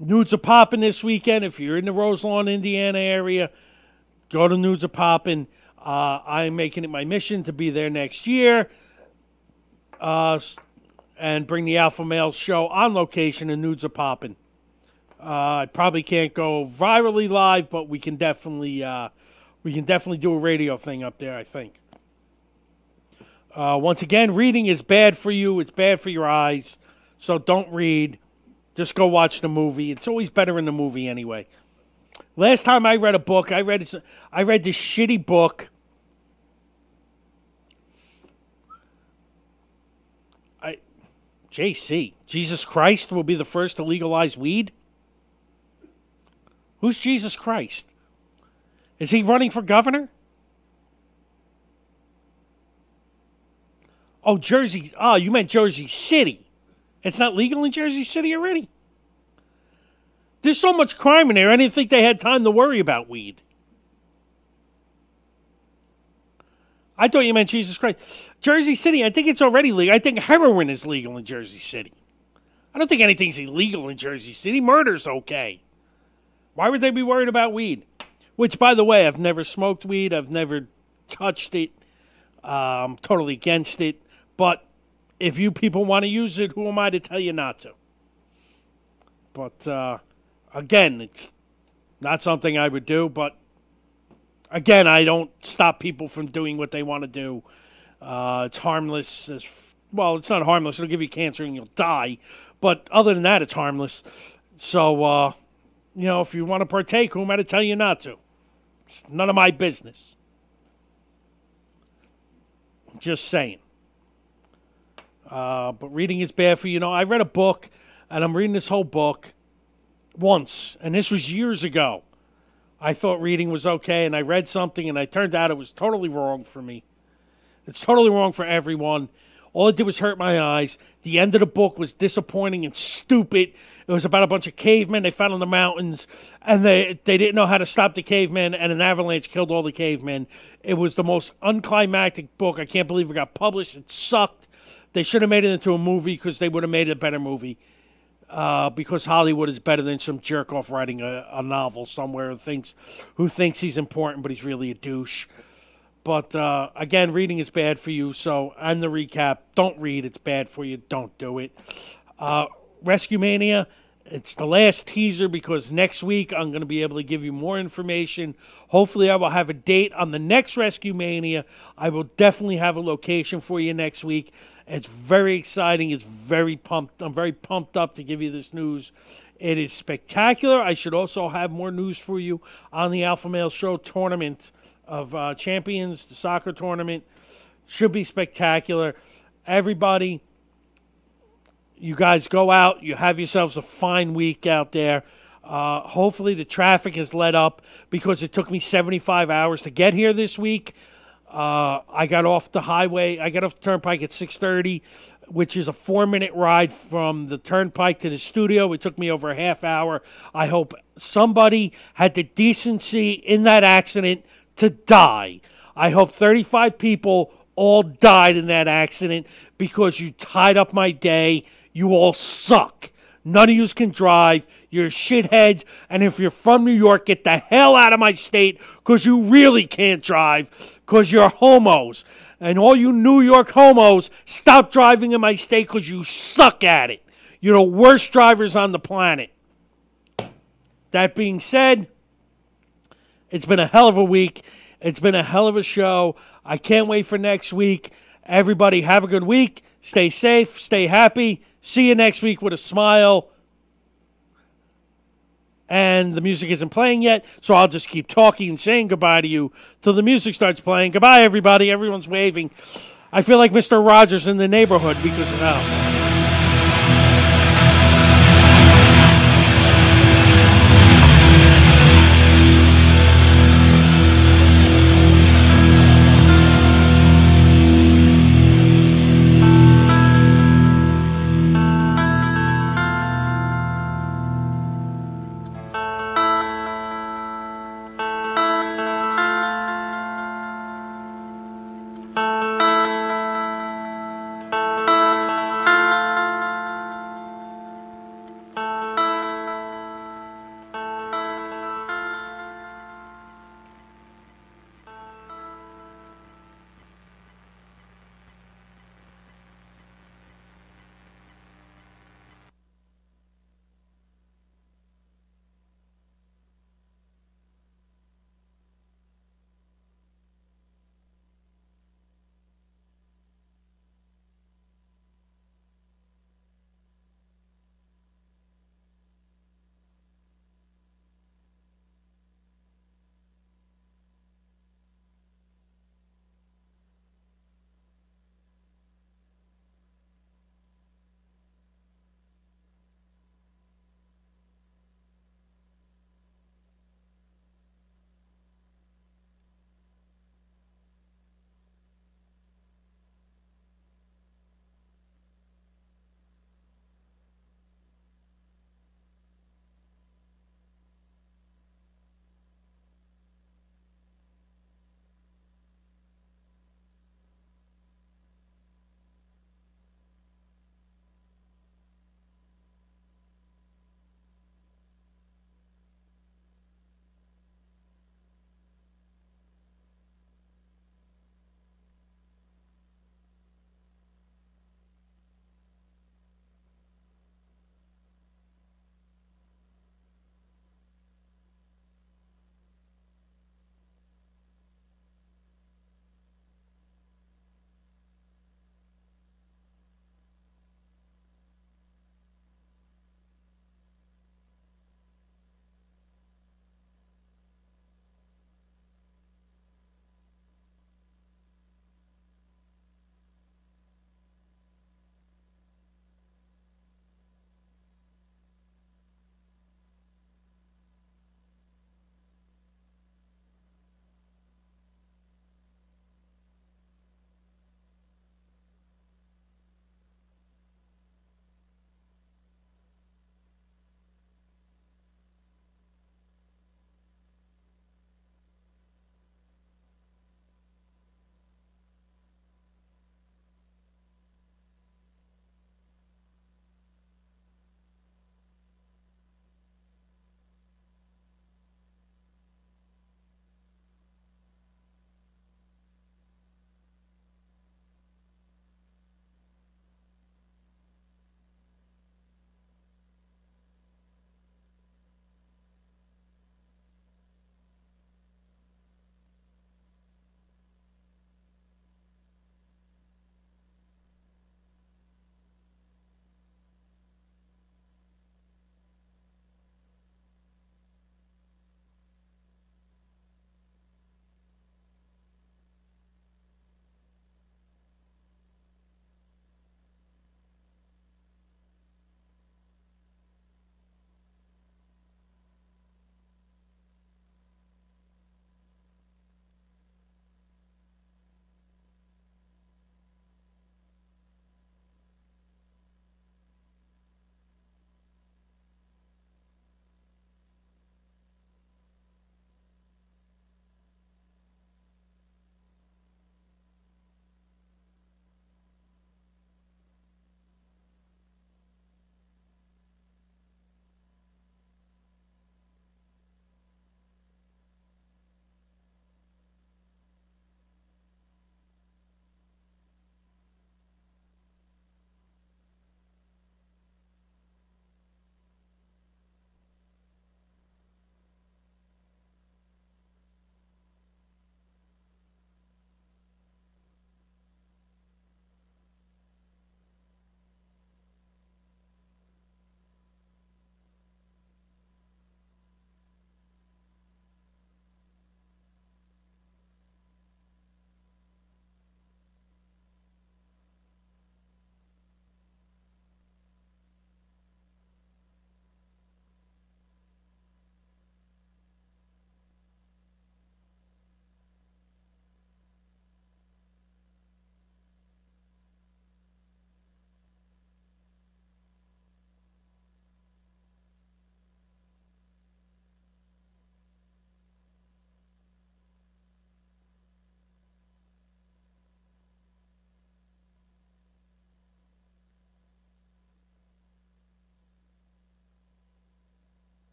Nudes are popping this weekend. If you're in the Roselawn, Indiana area, go to Nudes are popping. I'm making it my mission to be there next year and bring the Alpha Male show on location, and Nudes are popping. I probably can't go virally live, but we can definitely do a radio thing up there, I think. Once again, reading is bad for you. It's bad for your eyes. So don't read. Just go watch the movie. It's always better in the movie anyway. Last time I read a book, I read this shitty book. JC, Jesus Christ will be the first to legalize weed? Who's Jesus Christ? Is he running for governor? Oh, Jersey. Oh, you meant Jersey City. It's not legal in Jersey City already? There's so much crime in there, I didn't think they had time to worry about weed. I thought you meant Jesus Christ. Jersey City, I think it's already legal. I think heroin is legal in Jersey City. I don't think anything's illegal in Jersey City. Murder's okay. Why would they be worried about weed? Which, by the way, I've never smoked weed. I've never touched it. I'm totally against it. But if you people want to use it, who am I to tell you not to? But, again, it's not something I would do. But, again, I don't stop people from doing what they want to do. It's harmless. Well, it's not harmless. It'll give you cancer and you'll die. But other than that, it's harmless. So, if you want to partake, who am I to tell you not to? It's none of my business. Just saying. But reading is bad for you. I read a book, and I'm reading this whole book once, and this was years ago. I thought reading was okay, and I read something, and it turned out it was totally wrong for me. It's totally wrong for everyone. All it did was hurt my eyes. The end of the book was disappointing and stupid. It was about a bunch of cavemen they found in the mountains, and they didn't know how to stop the cavemen, and an avalanche killed all the cavemen. It was the most unclimactic book. I can't believe it got published. It sucked. They should have made it into a movie because they would have made it a better movie. Because Hollywood is better than some jerk-off writing a novel somewhere who thinks he's important, but he's really a douche. But, again, reading is bad for you. So, and the recap, don't read. It's bad for you. Don't do it. Rescue Mania, it's the last teaser because next week I'm going to be able to give you more information. Hopefully I will have a date on the next Rescue Mania. I will definitely have a location for you next week. It's very exciting. It's very pumped. I'm very pumped up to give you this news. It is spectacular. I should also have more news for you on the Alpha Male Show tournament of champions, the soccer tournament. Should be spectacular. Everybody, you guys go out. You have yourselves a fine week out there. Hopefully the traffic is let up because it took me 75 hours to get here this week. I got off the highway. I got off the turnpike at 6:30, which is a 4-minute ride from the turnpike to the studio. It took me over a half hour. I hope somebody had the decency in that accident to die. I hope 35 people all died in that accident because you tied up my day. You all suck. None of you can drive. You're shitheads. And if you're from New York, get the hell out of my state because you really can't drive because you're homos. And all you New York homos, stop driving in my state because you suck at it. You're the worst drivers on the planet. That being said, it's been a hell of a week. It's been a hell of a show. I can't wait for next week. Everybody have a good week. Stay safe. Stay happy. See you next week with a smile. And the music isn't playing yet, so I'll just keep talking and saying goodbye to you till the music starts playing. Goodbye, everybody. Everyone's waving. I feel like Mr. Rogers in the Neighborhood because of now.